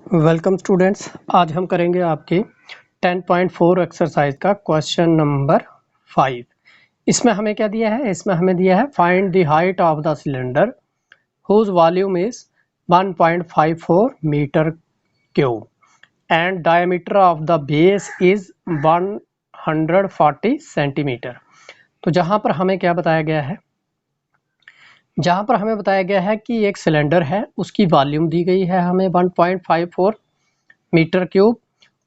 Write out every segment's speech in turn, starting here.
Welcome students. आज हम करेंगे आपकी 10.4 एक्सरसाइज का क्वेश्चन नंबर 5। इसमें हमें क्या दिया है? इसमें हमें दिया है find the height of the cylinder whose volume is 1.54 metre cube and diameter of the base is 140 centimetre. तो जहाँ पर हमें क्या बताया गया है? जहाँ पर हमें बताया गया है कि एक सिलेंडर है, उसकी वॉल्यूम दी गई है हमें 1.54 मीटर क्यूब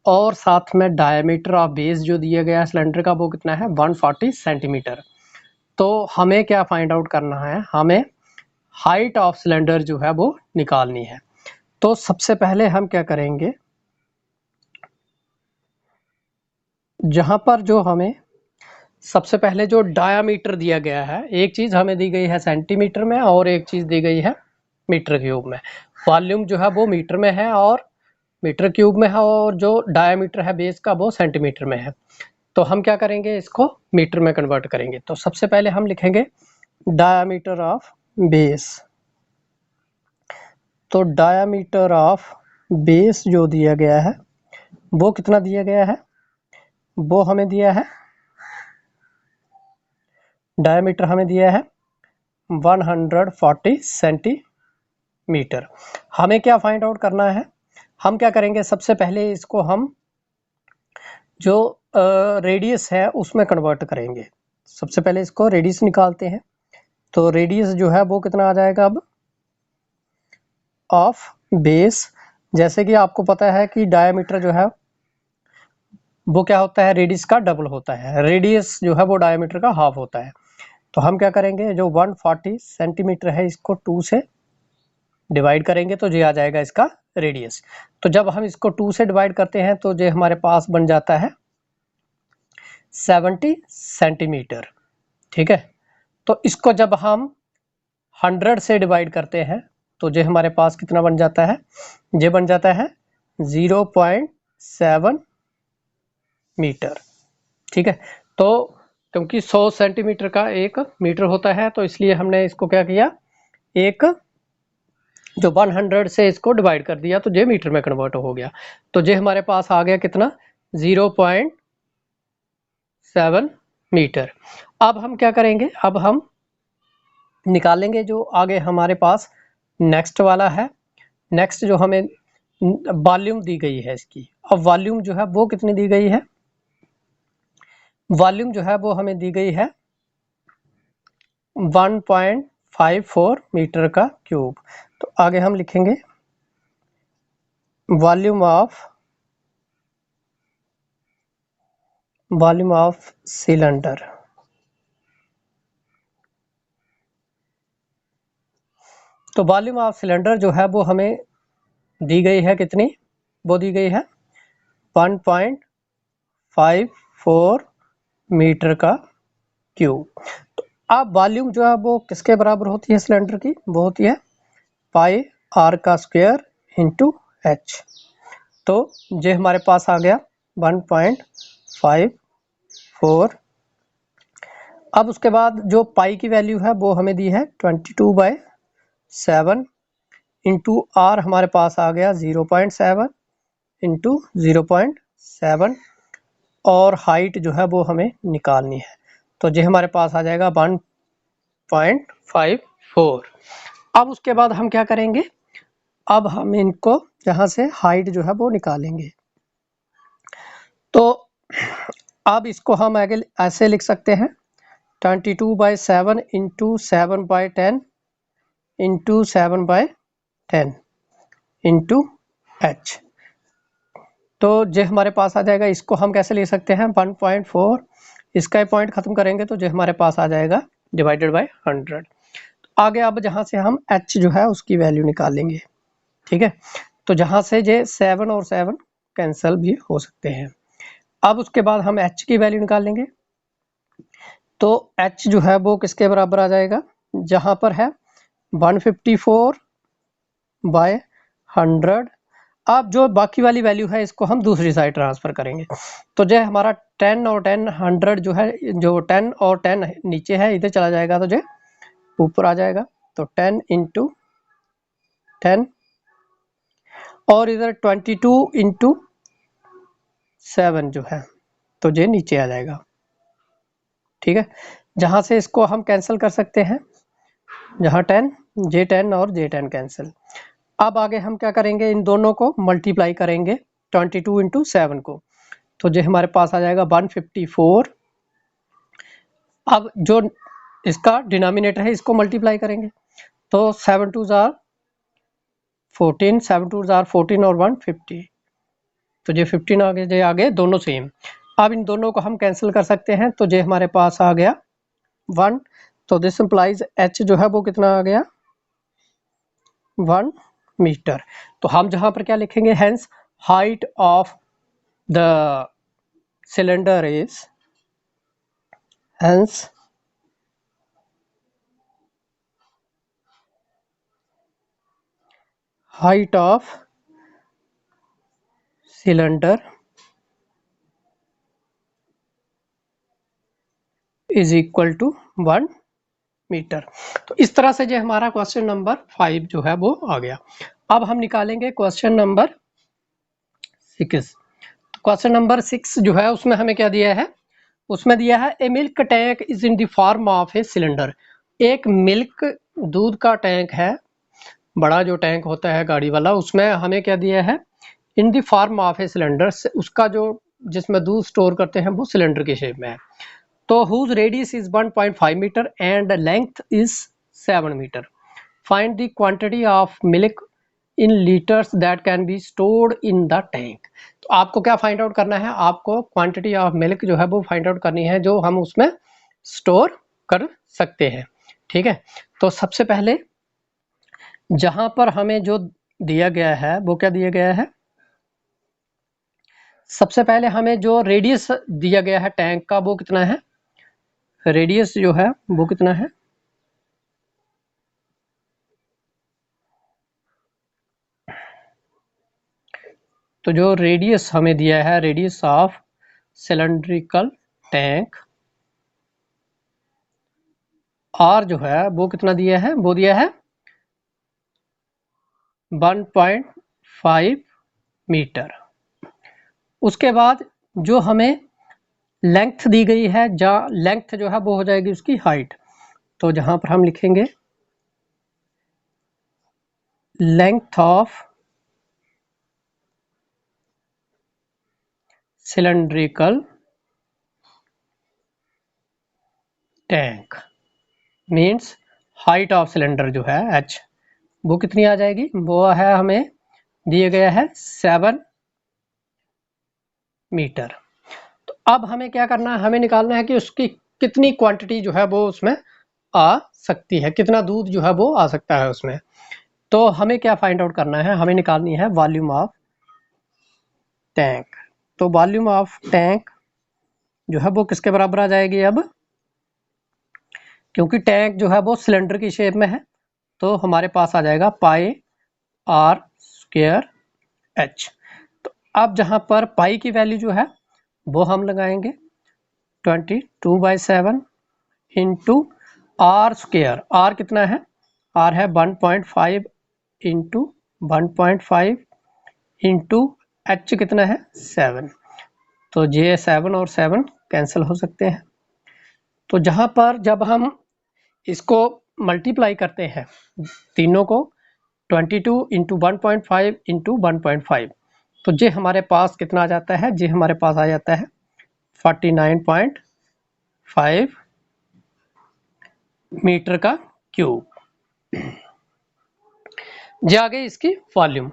और साथ में डायमीटर ऑफ बेस जो दिया गया है सिलेंडर का वो कितना है 140 सेंटीमीटर। तो हमें क्या फाइंड आउट करना है? हमें हाइट ऑफ सिलेंडर जो है वो निकालनी है। तो सबसे पहले हम क्या करेंगे, जहां पर जो हमें सबसे पहले जो डायामीटर दिया गया है, एक चीज हमें दी गई है सेंटीमीटर में और एक चीज दी गई है मीटर क्यूब में। वॉल्यूम जो है वो मीटर में है और मीटर क्यूब में है, और जो डायामीटर है बेस का वो सेंटीमीटर में है। तो हम क्या करेंगे, इसको मीटर में कन्वर्ट करेंगे। तो सबसे पहले हम लिखेंगे डायामीटर ऑफ बेस। तो डायामीटर ऑफ बेस जो दिया गया है वो कितना दिया गया है? वो हमें दिया है, डायामीटर हमें दिया है 140 सेंटीमीटर। हमें क्या फाइंड आउट करना है? हम क्या करेंगे, सबसे पहले इसको हम जो रेडियस है उसमें कन्वर्ट करेंगे। सबसे पहले इसको रेडियस निकालते हैं। तो रेडियस जो है वो कितना आ जाएगा अब ऑफ बेस। जैसे कि आपको पता है कि डायमीटर जो है वो क्या होता है, रेडियस का डबल होता है। रेडियस जो है वो डायमीटर का हाफ होता है। तो हम क्या करेंगे, जो 140 सेंटीमीटर है इसको 2 से डिवाइड करेंगे तो ये आ जाएगा इसका रेडियस। तो जब हम इसको 2 से डिवाइड करते हैं तो ये हमारे पास बन जाता है 70 सेंटीमीटर। ठीक है। तो इसको जब हम 100 से डिवाइड करते हैं तो ये हमारे पास कितना बन जाता है? ये बन जाता है 0.7 मीटर। ठीक है। तो क्योंकि 100 सेंटीमीटर का 1 मीटर होता है तो इसलिए हमने इसको क्या किया, एक जो 100 से इसको डिवाइड कर दिया तो ये मीटर में कन्वर्ट हो गया। तो ये हमारे पास आ गया कितना, 0.7 मीटर। अब हम क्या करेंगे, अब हम निकालेंगे जो आगे हमारे पास नेक्स्ट वाला है। नेक्स्ट जो हमें वॉल्यूम दी गई है इसकी, अब वॉल्यूम जो है वो कितनी दी गई है? वॉल्यूम जो है वो हमें दी गई है 1.54 मीटर का क्यूब। तो आगे हम लिखेंगे वॉल्यूम ऑफ सिलेंडर। तो वॉल्यूम ऑफ सिलेंडर जो है वो हमें दी गई है कितनी? वो दी गई है 1.54 मीटर का क्यूब। तो अब वॉल्यूम जो है वो किसके बराबर होती है सिलेंडर की? वो होती है पाई आर का स्क्वायर इंटू एच। तो ये हमारे पास आ गया 1.54। अब उसके बाद जो पाई की वैल्यू है वो हमें दी है 22/7 इंटू आर हमारे पास आ गया 0.7 इंटू 0.7, और हाइट जो है वो हमें निकालनी है। तो ये हमारे पास आ जाएगा 1.54। अब उसके बाद हम क्या करेंगे, अब हम इनको यहाँ से हाइट जो है वो निकालेंगे। तो अब इसको हम आगे ऐसे लिख सकते हैं 22/7 इंटू 7/10 इंटू 7/10 इंटू एच। तो ये हमारे पास आ जाएगा, इसको हम कैसे ले सकते हैं 1.4, इसका पॉइंट खत्म करेंगे तो ये हमारे पास आ जाएगा डिवाइडेड बाय 100। आगे अब जहाँ से हम एच जो है उसकी वैल्यू निकालेंगे। ठीक है। तो जहाँ से ये 7 और 7 कैंसिल भी हो सकते हैं। अब उसके बाद हम एच की वैल्यू निकालेंगे। तो एच जो है वो किसके बराबर आ जाएगा, जहाँ पर है 154/100। अब जो बाकी वाली वैल्यू है इसको हम दूसरी साइड ट्रांसफर करेंगे। तो जो हमारा 10 और 10 100 जो है, जो 10 और 10 नीचे है इधर चला जाएगा तो जो ऊपर आ जाएगा। तो 10 इंटू 10, और इधर 22/7 जो है तो ये नीचे आ जाएगा। ठीक है, जहां से इसको हम कैंसिल कर सकते हैं, जहां 10 J10 और J10 कैंसिल। अब आगे हम क्या करेंगे, इन दोनों को मल्टीप्लाई करेंगे 22/7 को, तो जो हमारे पास आ जाएगा 154। अब जो इसका डिनोमिनेटर है इसको मल्टीप्लाई करेंगे, तो 7 2 जार 14, 7 2 जार 14 और 150, तो ये 15 आगे, ये आगे दोनों सेम। अब इन दोनों को हम कैंसिल कर सकते हैं, तो ये हमारे पास आ गया 1, तो दिस इंप्लाइज h जो है वो कितना आ गया 1 मीटर। तो हम जहां पर क्या लिखेंगे, hence height of the cylinder is, hence height of cylinder is equal to 1 metre. तो इस तरह से जो हमारा क्वेश्चन नंबर 5 जो है वो आ गया। अब हम निकालेंगे क्वेश्चन नंबर 6। क्वेश्चन नंबर 6 जो है उसमें हमें क्या दिया है, उसमें दिया है a milk tank is in the form of a cylinder. एक मिल्क दूध का टैंक है, बड़ा जो टैंक होता है गाड़ी वाला, उसमें हमें क्या दिया है, इन the form of a cylinder, उसका जो जिसमें दूध स्टोर करते हैं वो सिलेंडर के शेप में है। तो whose radius is 1.5 metre and length is 7 metre. Find the quantity of milk in litres that can be stored in the tank. तो आपको क्या फाइंड आउट करना है, आपको क्वांटिटी ऑफ मिल्क जो है वो फाइंड आउट करनी है जो हम उसमें स्टोर कर सकते हैं। ठीक है, तो सबसे पहले जहां पर हमें जो दिया गया है वो क्या दिया गया है, सबसे पहले हमें जो रेडियस दिया गया है टैंक का वो कितना है, रेडियस जो है वो कितना है, तो जो रेडियस हमें दिया है, radius of cylindrical tank r जो है वो कितना दिया है, वो दिया है 1.5 मीटर। उसके बाद जो हमें लेंथ दी गई है, जहाँ लेंथ जो है वो हो जाएगी उसकी हाइट, तो जहां पर हम लिखेंगे length of cylindrical tank means height of cylinder जो है h, वो कितनी आ जाएगी, वो है हमें दिए गया है 7 मीटर। तो अब हमें क्या करना है, हमें निकालना है कि उसकी कितनी क्वांटिटी जो है वो उसमें आ सकती है, कितना दूध जो है वो आ सकता है उसमें। तो हमें क्या फाइंड आउट करना है, हमें निकालनी है वॉल्यूम ऑफ टैंक। तो वॉल्यूम ऑफ टैंक जो है वो किसके बराबर आ जाएगी, अब क्योंकि टैंक जो है वो सिलेंडर की शेप में है, तो हमारे पास आ जाएगा पाई आर स्क्वायर एच। तो अब जहां पर पाई की वैल्यू जो है वो हम लगाएंगे 22/7 इंटू आर स्क्वायर, आर कितना है, आर है 1.5 इंटू 1.5 इंटू एच कितना है 7, तो जे 7 और 7 कैंसिल हो सकते हैं। तो जहां पर जब हम इसको मल्टीप्लाई करते हैं तीनों को 22 इंटू 1.5 इंटू 1.5, तो ये हमारे पास कितना आ जाता है, ये हमारे पास आ जाता है 49.5 मीटर का क्यूब। ये आ गई इसकी वॉल्यूम।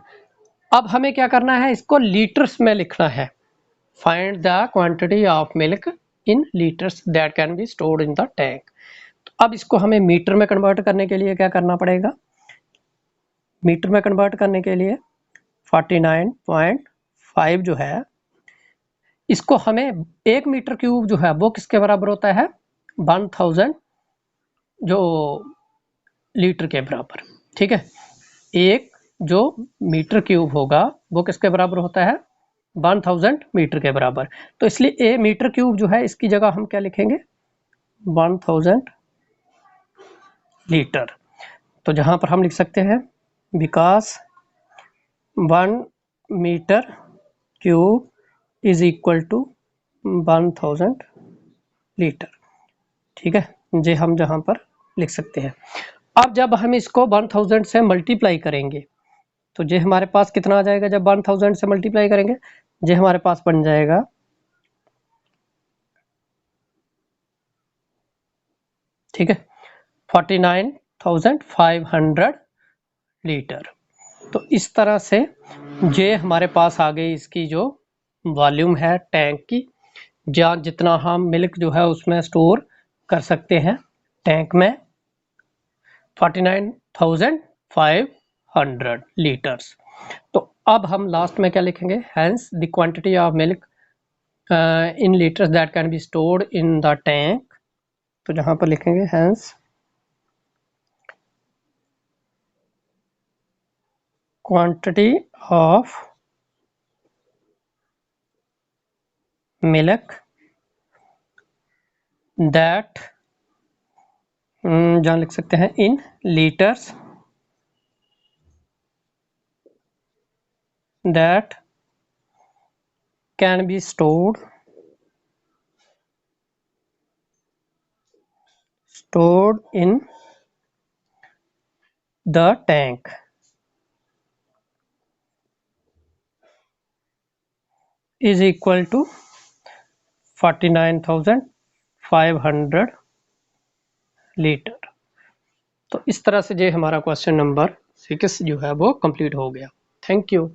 अब हमें क्या करना है, इसको लीटर्स में लिखना है। Find the quantity of milk in litres that can be stored in the tank. तो अब इसको हमें मीटर में कन्वर्ट करने के लिए क्या करना पड़ेगा, मीटर में कन्वर्ट करने के लिए 49.5 जो है, इसको हमें 1 मीटर क्यूब जो है वो किसके बराबर होता है, 1000 जो लीटर के बराबर। ठीक है, एक जो मीटर क्यूब होगा वो किसके बराबर होता है, 1000 मीटर के बराबर। तो इसलिए ए मीटर क्यूब जो है इसकी जगह हम क्या लिखेंगे 1000 लीटर। तो जहां पर हम लिख सकते हैं because 1 metre cube is equal to 1000 litre. ठीक है, ये हम जहाँ पर लिख सकते हैं। अब जब हम इसको 1000 से मल्टीप्लाई करेंगे तो ये हमारे पास कितना आ जाएगा, जब 1000 से मल्टीप्लाई करेंगे ये हमारे पास बन जाएगा 49,500 लीटर। तो इस तरह से ये हमारे पास आ गई इसकी जो वॉल्यूम है टैंक की, जहाँ जितना हम मिल्क जो है उसमें स्टोर कर सकते हैं टैंक में 49,500 लीटर्स। तो अब हम लास्ट में क्या लिखेंगे, hence the quantity of milk in litres that can be stored in the tank. तो जहाँ पर लिखेंगे hence quantity of milk that जहाँ लिख सकते हैं in liters that can be stored in the tank is equal to 49,500 litre. तो इस तरह से जो हमारा क्वेश्चन नंबर 6 जो है वो कंप्लीट हो गया। Thank you.